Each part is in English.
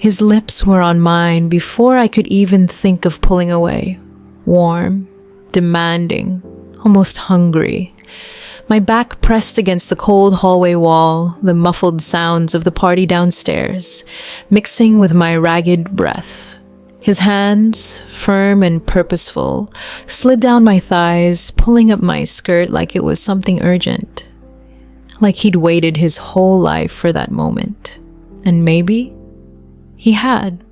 His lips were on mine before I could even think of pulling away. Warm, demanding, almost hungry. My back pressed against the cold hallway wall, the muffled sounds of the party downstairs, mixing with my ragged breath. His hands, firm and purposeful, slid down my thighs, pulling up my skirt like it was something urgent. Like he'd waited his whole life for that moment. And maybe he had.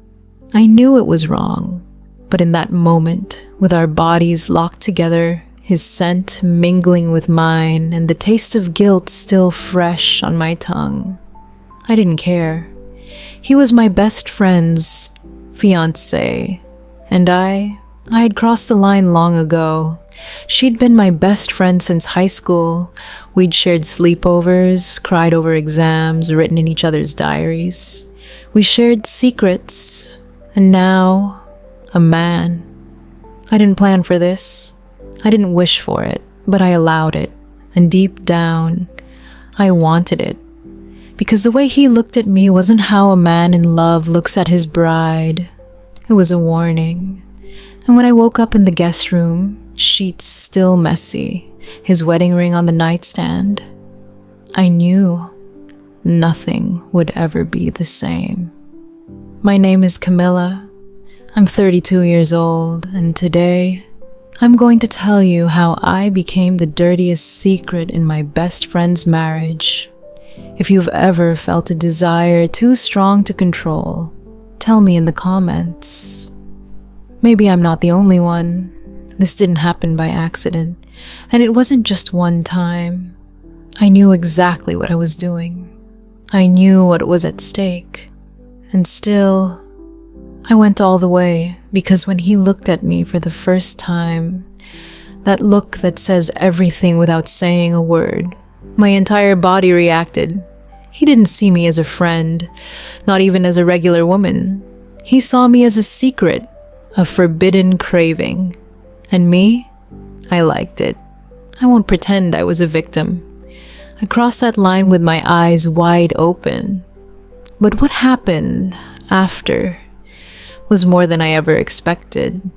I knew it was wrong. But in that moment, with our bodies locked together, his scent mingling with mine, and the taste of guilt still fresh on my tongue, I didn't care. He was my best friend's fiancé, and I had crossed the line long ago. She'd been my best friend since high school. We'd shared sleepovers, cried over exams, written in each other's diaries. We shared secrets, and now, a man. I didn't plan for this. I didn't wish for it, but I allowed it, and deep down, I wanted it. Because the way he looked at me wasn't how a man in love looks at his bride. It was a warning. And when I woke up in the guest room, sheets still messy, his wedding ring on the nightstand, I knew nothing would ever be the same. My name is Camila. I'm 32 years old, and today, I'm going to tell you how I became the dirtiest secret in my best friend's marriage. If you've ever felt a desire too strong to control, tell me in the comments. Maybe I'm not the only one. This didn't happen by accident, and it wasn't just one time. I knew exactly what I was doing. I knew what was at stake. And still, I went all the way, because when he looked at me for the first time, that look that says everything without saying a word, my entire body reacted. He didn't see me as a friend, not even as a regular woman. He saw me as a secret, a forbidden craving. And me, I liked it. I won't pretend I was a victim. I crossed that line with my eyes wide open. But what happened after was more than I ever expected.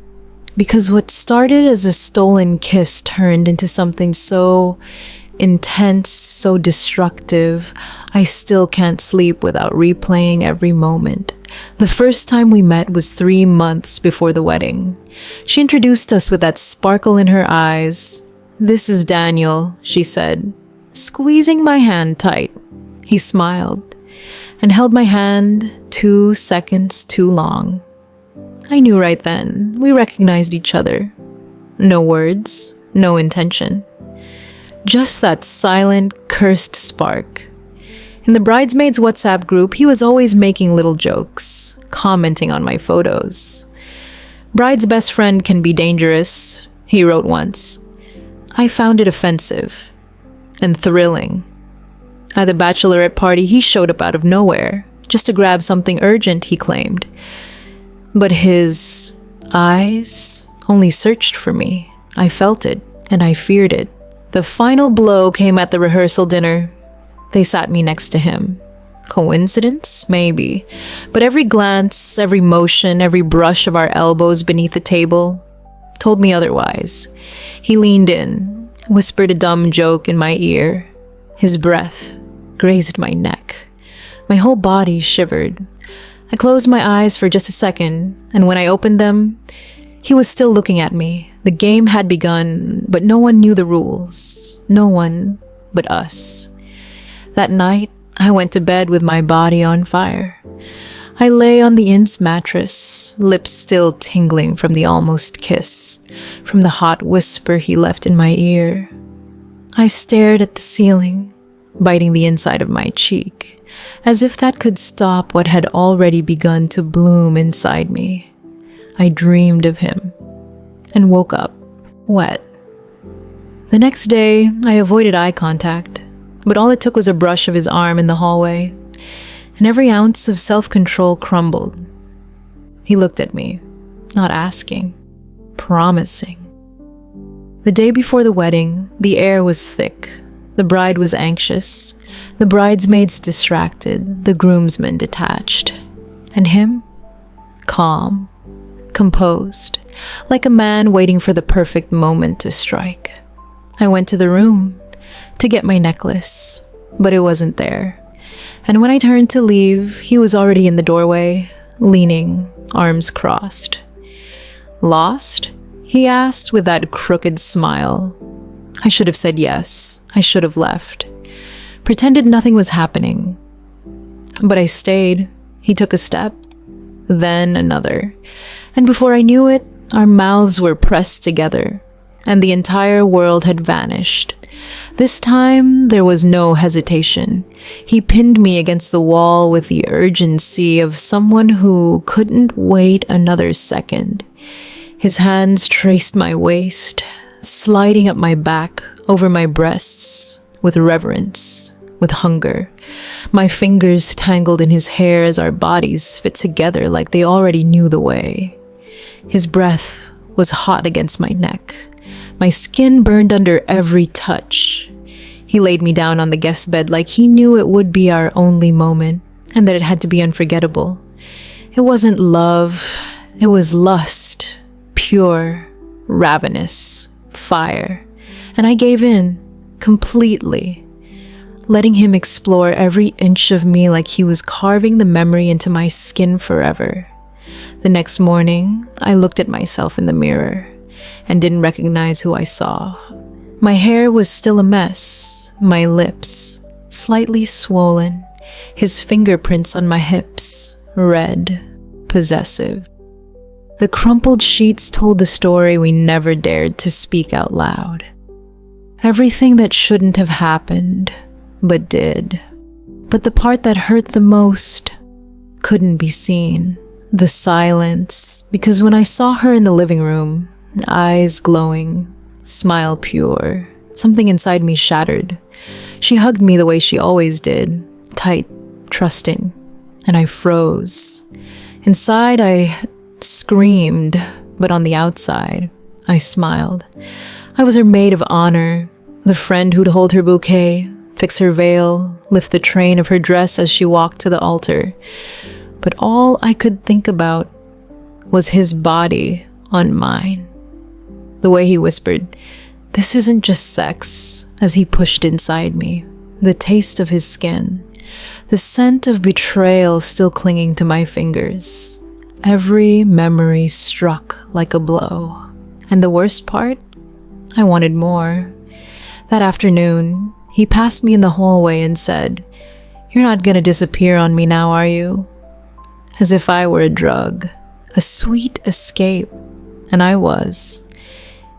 Because what started as a stolen kiss turned into something so intense, so destructive, I still can't sleep without replaying every moment. The first time we met was 3 months before the wedding. She introduced us with that sparkle in her eyes. "This is Daniel," she said, squeezing my hand tight. He smiled and held my hand 2 seconds too long. I knew right then we recognized each other. No words, no intention. Just that silent, cursed spark. In the bridesmaids' WhatsApp group, he was always making little jokes, commenting on my photos. "Bride's best friend can be dangerous," he wrote once. I found it offensive and thrilling. At the bachelorette party, he showed up out of nowhere, just to grab something urgent, he claimed. But his eyes only searched for me. I felt it, and I feared it. The final blow came at the rehearsal dinner. They sat me next to him. Coincidence? Maybe. But every glance, every motion, every brush of our elbows beneath the table told me otherwise. He leaned in, whispered a dumb joke in my ear. His breath grazed my neck. My whole body shivered. I closed my eyes for just a second, and when I opened them, he was still looking at me. The game had begun, but no one knew the rules. No one but us. That night, I went to bed with my body on fire. I lay on the inn's mattress, lips still tingling from the almost kiss, from the hot whisper he left in my ear. I stared at the ceiling, biting the inside of my cheek, as if that could stop what had already begun to bloom inside me. I dreamed of him and woke up wet. The next day, I avoided eye contact, but all it took was a brush of his arm in the hallway, and every ounce of self-control crumbled. He looked at me, not asking, promising. The day before the wedding, the air was thick. The bride was anxious, the bridesmaids distracted, the groomsmen detached. And him? Calm, composed, like a man waiting for the perfect moment to strike. I went to the room to get my necklace, but it wasn't there. And when I turned to leave, he was already in the doorway, leaning, arms crossed. Lost? He asked with that crooked smile. I should have said yes. I should have left. Pretended nothing was happening. But I stayed. He took a step, then another. And before I knew it, our mouths were pressed together, and the entire world had vanished. This time, there was no hesitation. He pinned me against the wall with the urgency of someone who couldn't wait another second. His hands traced my waist, sliding up my back, over my breasts, with reverence, with hunger. My fingers tangled in his hair as our bodies fit together like they already knew the way. His breath was hot against my neck. My skin burned under every touch. He laid me down on the guest bed like he knew it would be our only moment and that it had to be unforgettable. It wasn't love, it was lust, pure, ravenous, fire. And I gave in, completely, letting him explore every inch of me like he was carving the memory into my skin forever. The next morning, I looked at myself in the mirror and didn't recognize who I saw. My hair was still a mess, my lips slightly swollen, his fingerprints on my hips, red, possessive. The crumpled sheets told the story we never dared to speak out loud. Everything that shouldn't have happened, but did. But the part that hurt the most couldn't be seen. The silence, because when I saw her in the living room, eyes glowing, smile pure, something inside me shattered. She hugged me the way she always did, tight, trusting, and I froze. Inside, I screamed, but on the outside, I smiled. I was her maid of honor, the friend who'd hold her bouquet, fix her veil, lift the train of her dress as she walked to the altar. But all I could think about was his body on mine. The way he whispered, "This isn't just sex," as he pushed inside me. The taste of his skin. The scent of betrayal still clinging to my fingers. Every memory struck like a blow. And the worst part? I wanted more. That afternoon, he passed me in the hallway and said, "You're not gonna disappear on me now, are you?" As if I were a drug, a sweet escape. And I was.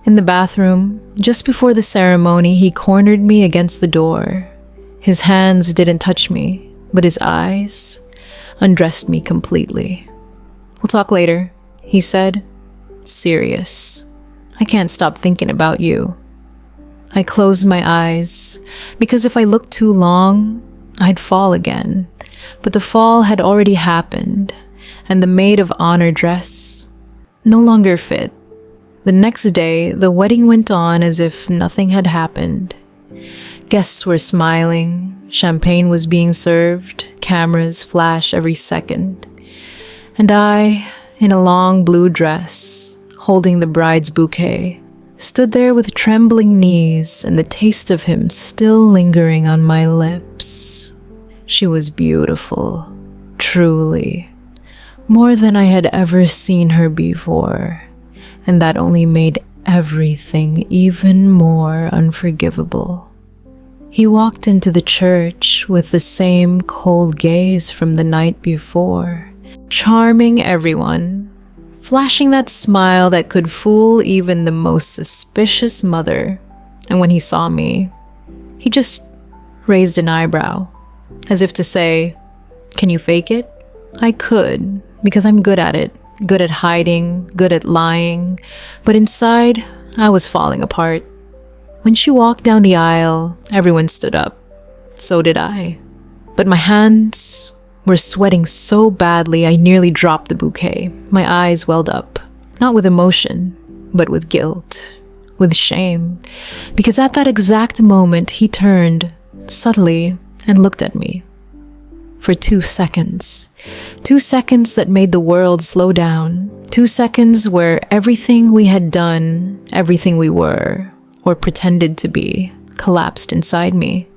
In the bathroom, just before the ceremony, he cornered me against the door. His hands didn't touch me, but his eyes undressed me completely. "We'll talk later," he said. Serious. "I can't stop thinking about you." I closed my eyes, because if I looked too long, I'd fall again. But the fall had already happened, and the maid of honor dress no longer fit. The next day, the wedding went on as if nothing had happened. Guests were smiling, champagne was being served, cameras flash every second. And I, in a long blue dress, holding the bride's bouquet, stood there with trembling knees and the taste of him still lingering on my lips. She was beautiful, truly, more than I had ever seen her before, and that only made everything even more unforgivable. He walked into the church with the same cold gaze from the night before, charming everyone, flashing that smile that could fool even the most suspicious mother. And when he saw me, he just raised an eyebrow, as if to say, "Can you fake it?" I could, because I'm good at it, good at hiding, good at lying, but inside, I was falling apart. When she walked down the aisle, everyone stood up. So did I. But my hands were sweating so badly I nearly dropped the bouquet. My eyes welled up, not with emotion, but with guilt, with shame, because at that exact moment he turned, subtly, and looked at me. for 2 seconds. 2 seconds that made the world slow down. 2 seconds where everything we had done, everything we were, or pretended to be, collapsed inside me.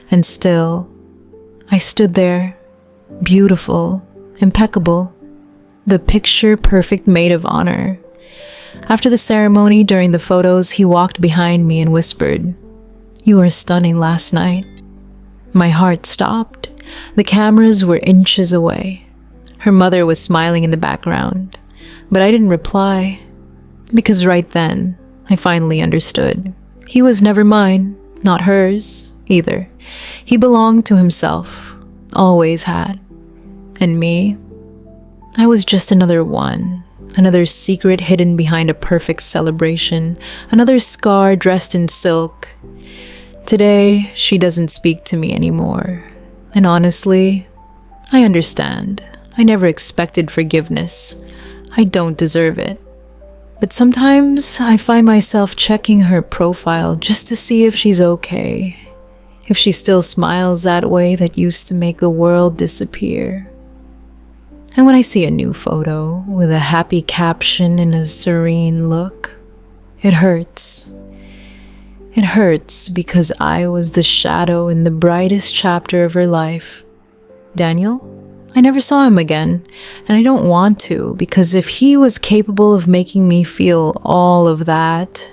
And still, I stood there, beautiful, impeccable, the picture-perfect maid of honor. After the ceremony, during the photos, he walked behind me and whispered, "You were stunning last night." My heart stopped. The cameras were inches away. Her mother was smiling in the background, but I didn't reply, because right then, I finally understood. He was never mine, not hers, either. He belonged to himself, always had. And me? I was just another one, another secret hidden behind a perfect celebration, another scar dressed in silk. Today, she doesn't speak to me anymore. And honestly, I understand. I never expected forgiveness. I don't deserve it. But sometimes I find myself checking her profile just to see if she's okay, if she still smiles that way that used to make the world disappear. And when I see a new photo with a happy caption and a serene look, it hurts. It hurts because I was the shadow in the brightest chapter of her life. Daniel? I never saw him again, and I don't want to, because if he was capable of making me feel all of that,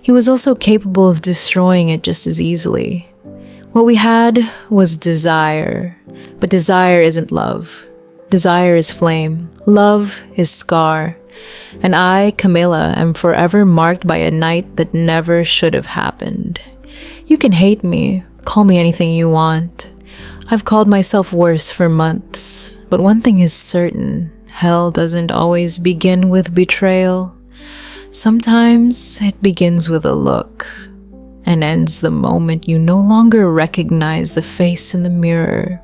he was also capable of destroying it just as easily. What we had was desire, but desire isn't love. Desire is flame. Love is scar. And I, Camila, am forever marked by a night that never should have happened. You can hate me, call me anything you want. I've called myself worse for months, but one thing is certain, hell doesn't always begin with betrayal. Sometimes it begins with a look, and ends the moment you no longer recognize the face in the mirror.